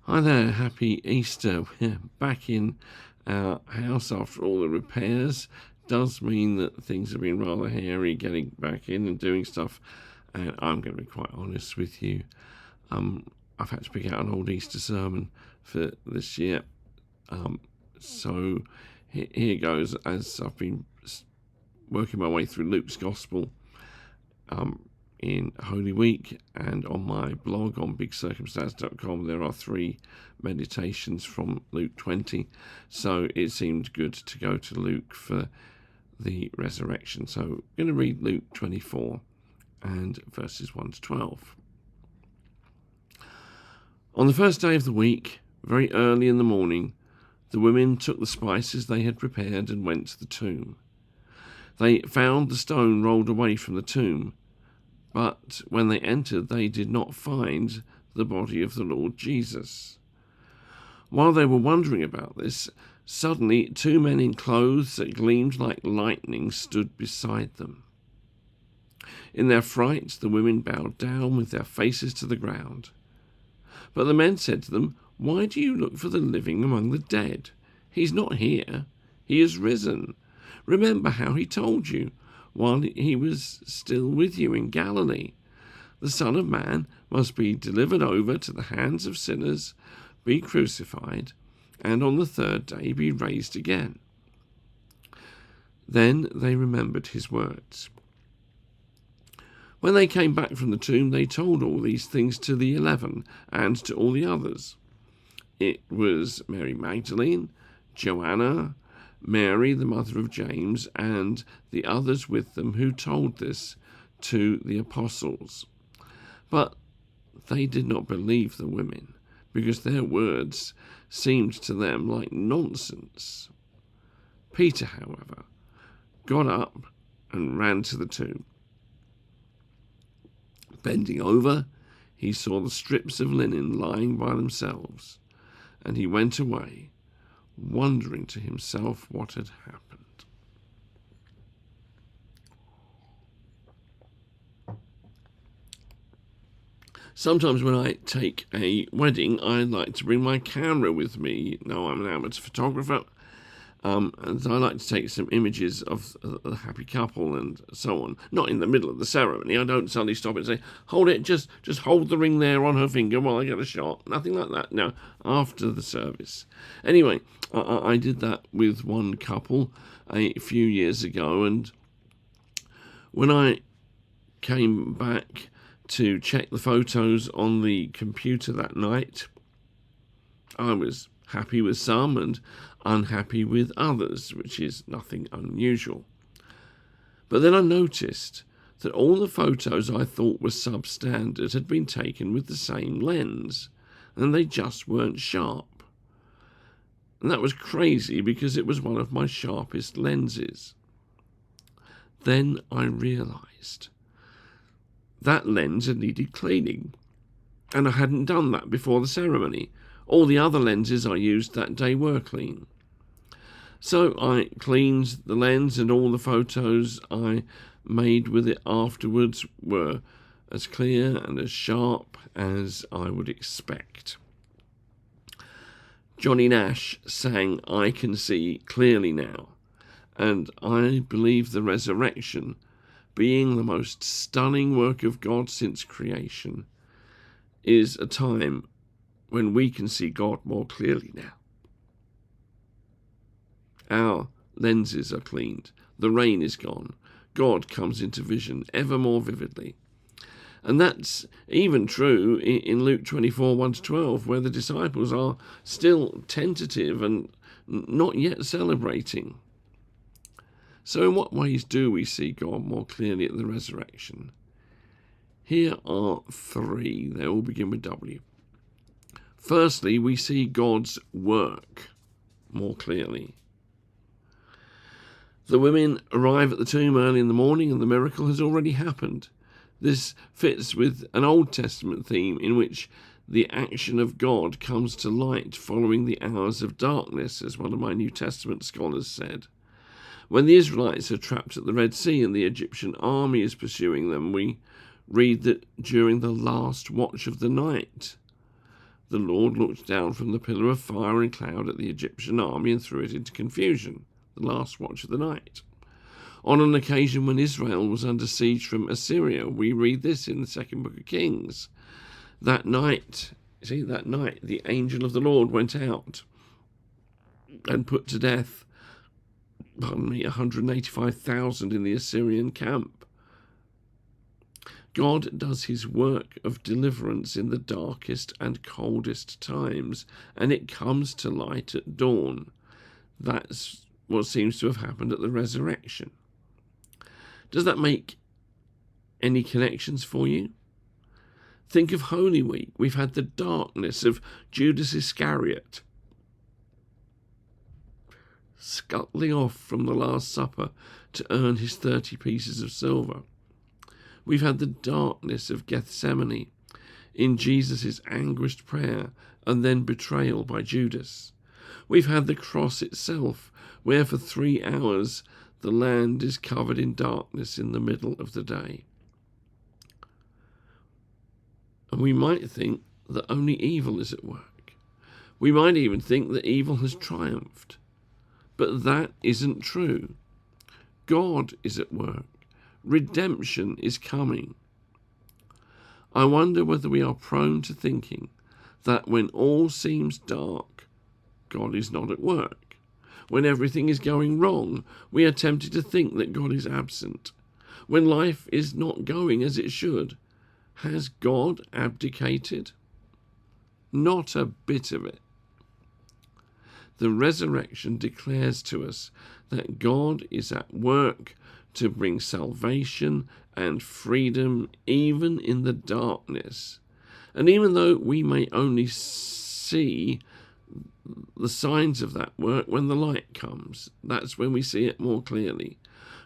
Hi there, happy Easter. We're back in our house after all the repairs. Does mean that things have been rather hairy getting back in and doing stuff. And I'm going to be quite honest with you. I've had to pick out an old Easter sermon for this year. So here goes, as I've been working my way through Luke's Gospel in Holy Week, and on my blog on bigcircumstance.com there are 3 meditations from Luke 20, so it seemed good to go to Luke for the resurrection. So I'm going to read Luke 24 and verses 1 to 12. On the first day of the week, very early in the morning, the women took the spices they had prepared and went to the tomb. They found the stone rolled away from the tomb, but when they entered, they did not find the body of the Lord Jesus. While they were wondering about this, suddenly 2 men in clothes that gleamed like lightning stood beside them. In their fright, the women bowed down with their faces to the ground. But the men said to them, "Why do you look for the living among the dead? He's not here. He is risen. Remember how he told you while he was still with you in Galilee. The Son of Man must be delivered over to the hands of sinners, be crucified, and on the 3rd day be raised again." Then they remembered his words. When they came back from the tomb, they told all these things to the 11 and to all the others. It was Mary Magdalene, Joanna, Mary, the mother of James, and the others with them who told this to the apostles. But they did not believe the women, because their words seemed to them like nonsense. Peter, however, got up and ran to the tomb. Bending over, he saw the strips of linen lying by themselves, and he went away, wondering to himself what had happened. Sometimes when I take a wedding, I like to bring my camera with me. Now, I'm an amateur photographer, and I like to take some images of the happy couple and so on. Not in the middle of the ceremony. I don't suddenly stop and say, "Hold it, just hold the ring there on her finger while I get a shot." Nothing like that. No, after the service. Anyway, I did that with one couple a few years ago, and when I came back to check the photos on the computer that night, I was happy with some and unhappy with others, which is nothing unusual. But then I noticed that all the photos I thought were substandard had been taken with the same lens, and they just weren't sharp. And that was crazy because it was one of my sharpest lenses. Then I realized that lens had needed cleaning, and I hadn't done that before the ceremony. All the other lenses I used that day were clean. So I cleaned the lens, and all the photos I made with it afterwards were as clear and as sharp as I would expect. Johnny Nash sang "I Can See Clearly Now," and I believe the resurrection, being the most stunning work of God since creation, is a time when we can see God more clearly now. Our lenses are cleaned, the rain is gone, God comes into vision ever more vividly. And that's even true in Luke 24, 1 to 12, where the disciples are still tentative and not yet celebrating. So in what ways do we see God more clearly at the resurrection? Here are 3. They all begin with W. Firstly, we see God's work more clearly. The women arrive at the tomb early in the morning, and the miracle has already happened. This fits with an Old Testament theme in which the action of God comes to light following the hours of darkness, as one of my New Testament scholars said. When the Israelites are trapped at the Red Sea and the Egyptian army is pursuing them, we read that during the last watch of the night, the Lord looked down from the pillar of fire and cloud at the Egyptian army and threw it into confusion, the last watch of the night. On an occasion when Israel was under siege from Assyria, we read this in the second book of Kings. That night, the angel of the Lord went out and put to death 185,000 in the Assyrian camp. God does his work of deliverance in the darkest and coldest times, and it comes to light at dawn. That's what seems to have happened at the resurrection. Does that make any connections for you? Think of Holy Week. We've had the darkness of Judas Iscariot scuttling off from the Last Supper to earn his 30 pieces of silver. We've had the darkness of Gethsemane in Jesus' anguished prayer and then betrayal by Judas. We've had the cross itself, where for 3 hours the land is covered in darkness in the middle of the day. And we might think that only evil is at work. We might even think that evil has triumphed. But that isn't true. God is at work. Redemption is coming. I wonder whether we are prone to thinking that when all seems dark, God is not at work. When everything is going wrong, we are tempted to think that God is absent. When life is not going as it should, has God abdicated? Not a bit of it. The resurrection declares to us that God is at work to bring salvation and freedom even in the darkness. And even though we may only see the signs of that work when the light comes, that's when we see it more clearly.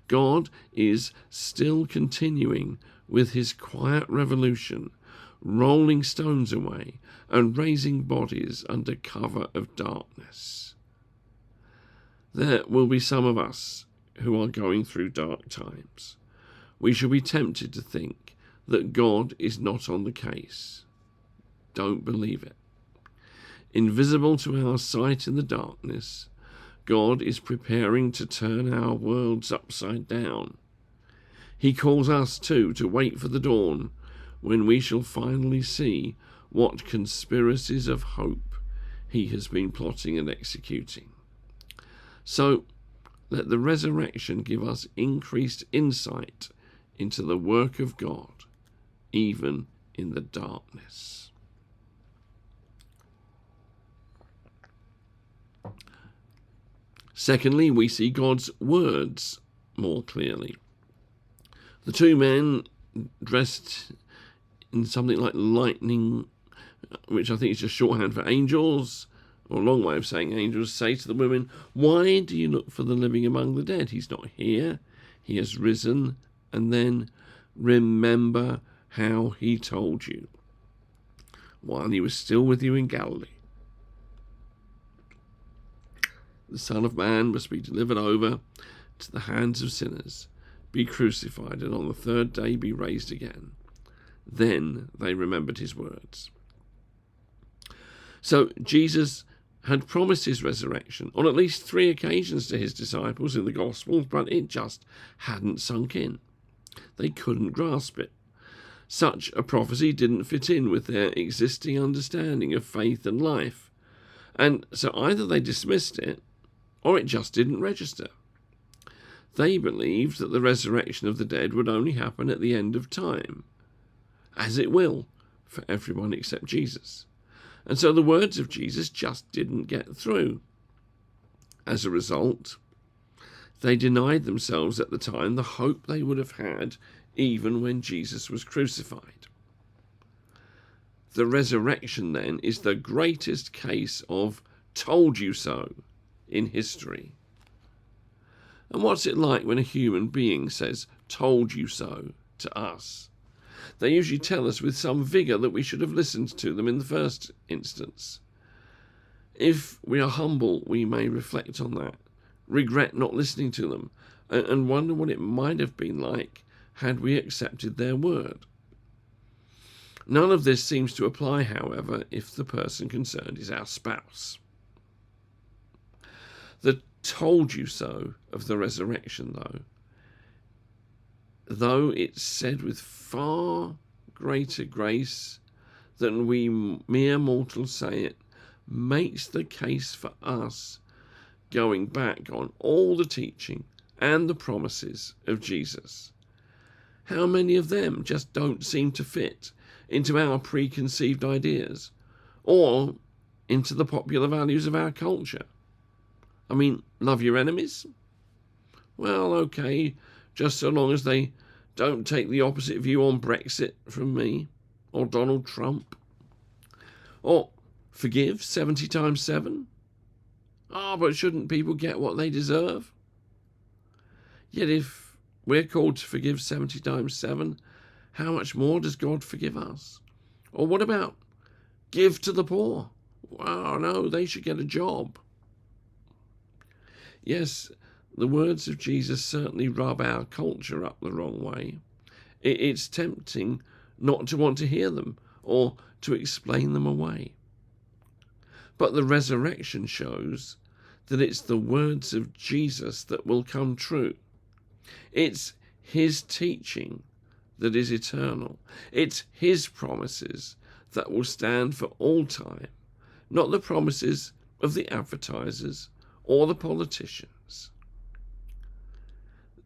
God is still continuing with his quiet revolution, rolling stones away and raising bodies under cover of darkness. There will be some of us who are going through dark times. We shall be tempted to think that God is not on the case. Don't believe it. Invisible to our sight in the darkness, God is preparing to turn our worlds upside down. He calls us too to wait for the dawn, when we shall finally see what conspiracies of hope he has been plotting and executing. So, let the resurrection give us increased insight into the work of God, even in the darkness. Secondly, we see God's words more clearly. The two men dressed in something like lightning, which I think is just shorthand for angels, or a long way of saying angels, say to the women, "Why do you look for the living among the dead? He's not here. He has risen." And then, remember how he told you while he was still with you in Galilee. The Son of Man must be delivered over to the hands of sinners, be crucified, and on the third day be raised again. Then they remembered his words. So Jesus had promised his resurrection on at least 3 occasions to his disciples in the Gospels, but it just hadn't sunk in. They couldn't grasp it. Such a prophecy didn't fit in with their existing understanding of faith and life. And so either they dismissed it, or it just didn't register. They believed that the resurrection of the dead would only happen at the end of time, as it will for everyone except Jesus. And so the words of Jesus just didn't get through. As a result, they denied themselves at the time the hope they would have had even when Jesus was crucified. The resurrection, then, is the greatest case of told you so in history. And what's it like when a human being says, "told you so," to us? They usually tell us with some vigour that we should have listened to them in the first instance. If we are humble, we may reflect on that, regret not listening to them, and wonder what it might have been like had we accepted their word. None of this seems to apply, however, if the person concerned is our spouse. The told you so of the resurrection, though it's said with far greater grace than we mere mortals say it, makes the case for us going back on all the teaching and the promises of Jesus. How many of them just don't seem to fit into our preconceived ideas or into the popular values of our culture? I mean, love your enemies? Well, okay, just so long as they don't take the opposite view on Brexit from me, or Donald Trump. Or forgive 70 times 7? But shouldn't people get what they deserve? Yet if we're called to forgive 70 times 7, how much more does God forgive us? Or what about give to the poor? Well, no, they should get a job. Yes, the words of Jesus certainly rub our culture up the wrong way. It's tempting not to want to hear them or to explain them away. But the resurrection shows that it's the words of Jesus that will come true. It's his teaching that is eternal. It's his promises that will stand for all time, not the promises of the advertisers or the politicians.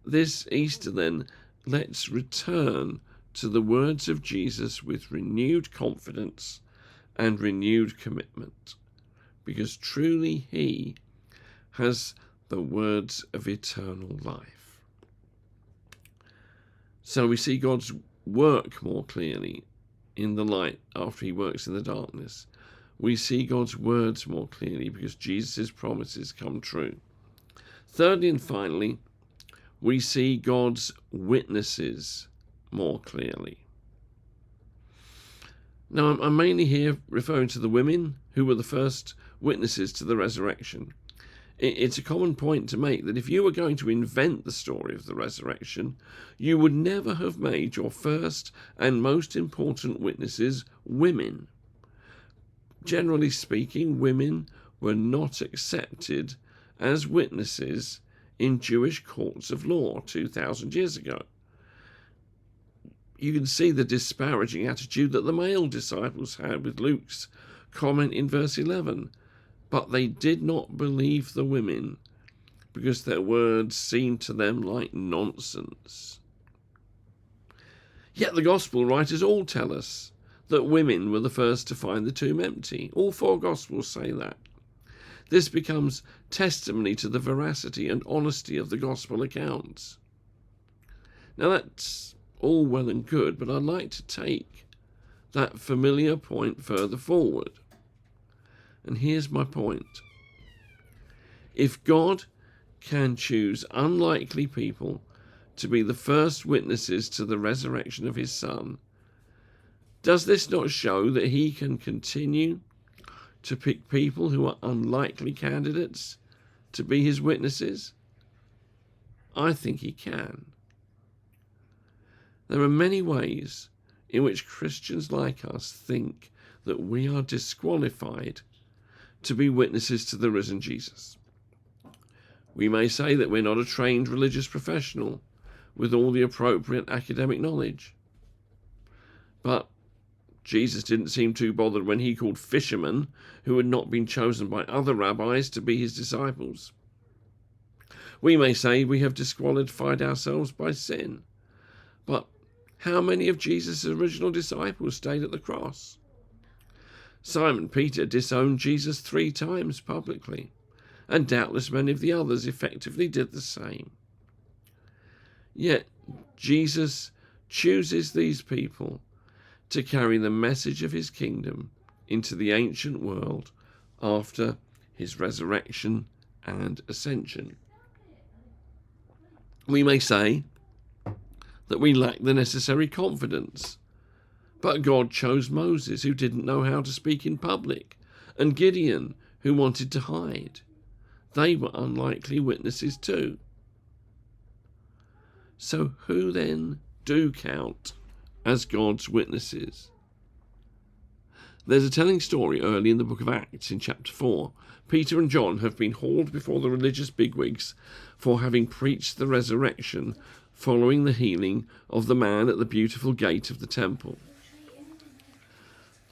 This Easter, then, let's return to the words of Jesus with renewed confidence and renewed commitment, because truly he has the words of eternal life. So we see God's work more clearly in the light after he works in the darkness. We see God's words more clearly because Jesus' promises come true. Thirdly and finally, we see God's witnesses more clearly. Now, I'm mainly here referring to the women who were the first witnesses to the resurrection. It's a common point to make that if you were going to invent the story of the resurrection, you would never have made your first and most important witnesses women. Generally speaking, women were not accepted as witnesses in Jewish courts of law 2,000 years ago. You can see the disparaging attitude that the male disciples had with Luke's comment in verse 11. But they did not believe the women because their words seemed to them like nonsense. Yet the gospel writers all tell us that women were the first to find the tomb empty. All 4 gospels say that. This becomes testimony to the veracity and honesty of the gospel accounts. Now that's all well and good, but I'd like to take that familiar point further forward. And here's my point. If God can choose unlikely people to be the first witnesses to the resurrection of his Son, does this not show that he can continue to pick people who are unlikely candidates to be his witnesses? I think he can. There are many ways in which Christians like us think that we are disqualified to be witnesses to the risen Jesus. We may say that we're not a trained religious professional with all the appropriate academic knowledge. But Jesus didn't seem too bothered when he called fishermen who had not been chosen by other rabbis to be his disciples. We may say we have disqualified ourselves by sin. But how many of Jesus' original disciples stayed at the cross? Simon Peter disowned Jesus 3 times publicly, and doubtless many of the others effectively did the same. Yet Jesus chooses these people to carry the message of his kingdom into the ancient world after his resurrection and ascension. We may say that we lack the necessary confidence, but God chose Moses, who didn't know how to speak in public, and Gideon, who wanted to hide. They were unlikely witnesses too. So who then do count as God's witnesses? There's a telling story early in the book of Acts in chapter 4. Peter and John have been hauled before the religious bigwigs for having preached the resurrection following the healing of the man at the beautiful gate of the temple.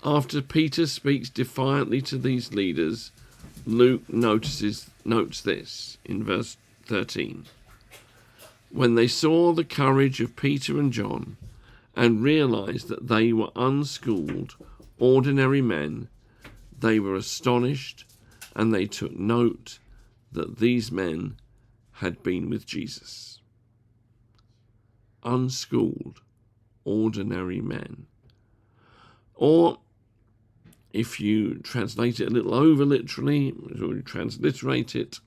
After Peter speaks defiantly to these leaders, Luke notes this in verse 13. When they saw the courage of Peter and John and realized that they were unschooled, ordinary men, they were astonished, and they took note that these men had been with Jesus. Unschooled, ordinary men. Or, if you translate it a little over literally, or you transliterate it,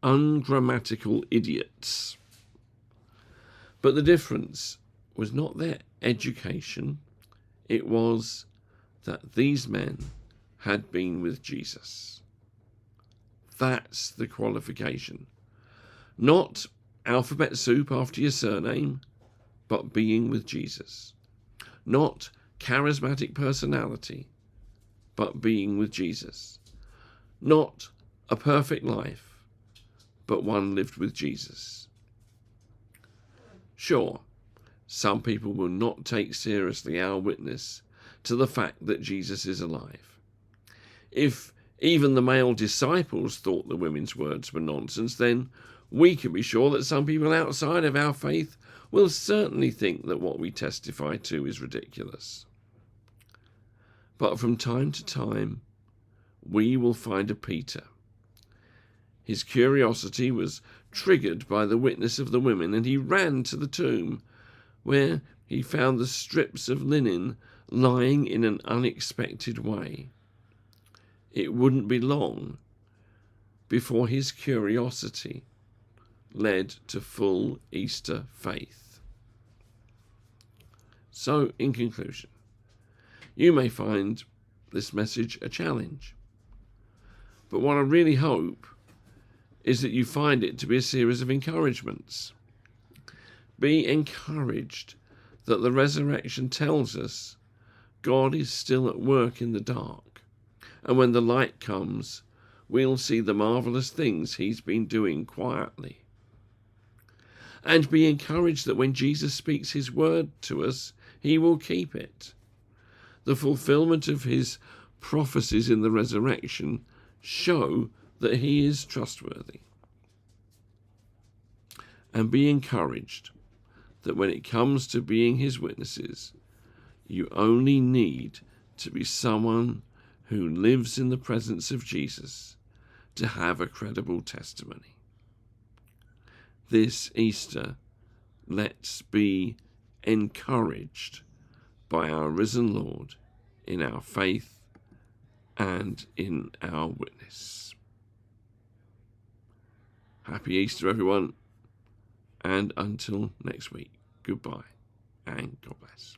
ungrammatical idiots. But the difference was not their education, it was that these men had been with Jesus. That's the qualification. Not alphabet soup after your surname, but being with Jesus. Not charismatic personality, but being with Jesus. Not a perfect life, but one lived with Jesus. Sure, some people will not take seriously our witness to the fact that Jesus is alive. If even the male disciples thought the women's words were nonsense, then we can be sure that some people outside of our faith will certainly think that what we testify to is ridiculous. But from time to time, we will find a Peter. His curiosity was triggered by the witness of the women, and he ran to the tomb, where he found the strips of linen lying in an unexpected way. It wouldn't be long before his curiosity led to full Easter faith. So, in conclusion, you may find this message a challenge. But what I really hope is that you find it to be a series of encouragements. Be encouraged that the resurrection tells us God is still at work in the dark. And when the light comes, we'll see the marvelous things he's been doing quietly. And be encouraged that when Jesus speaks his word to us, he will keep it. The fulfillment of his prophecies in the resurrection show that he is trustworthy. And be encouraged that when it comes to being his witnesses, you only need to be someone who lives in the presence of Jesus to have a credible testimony. This Easter, let's be encouraged by our risen Lord in our faith and in our witness. Happy Easter, everyone, and until next week, goodbye and God bless.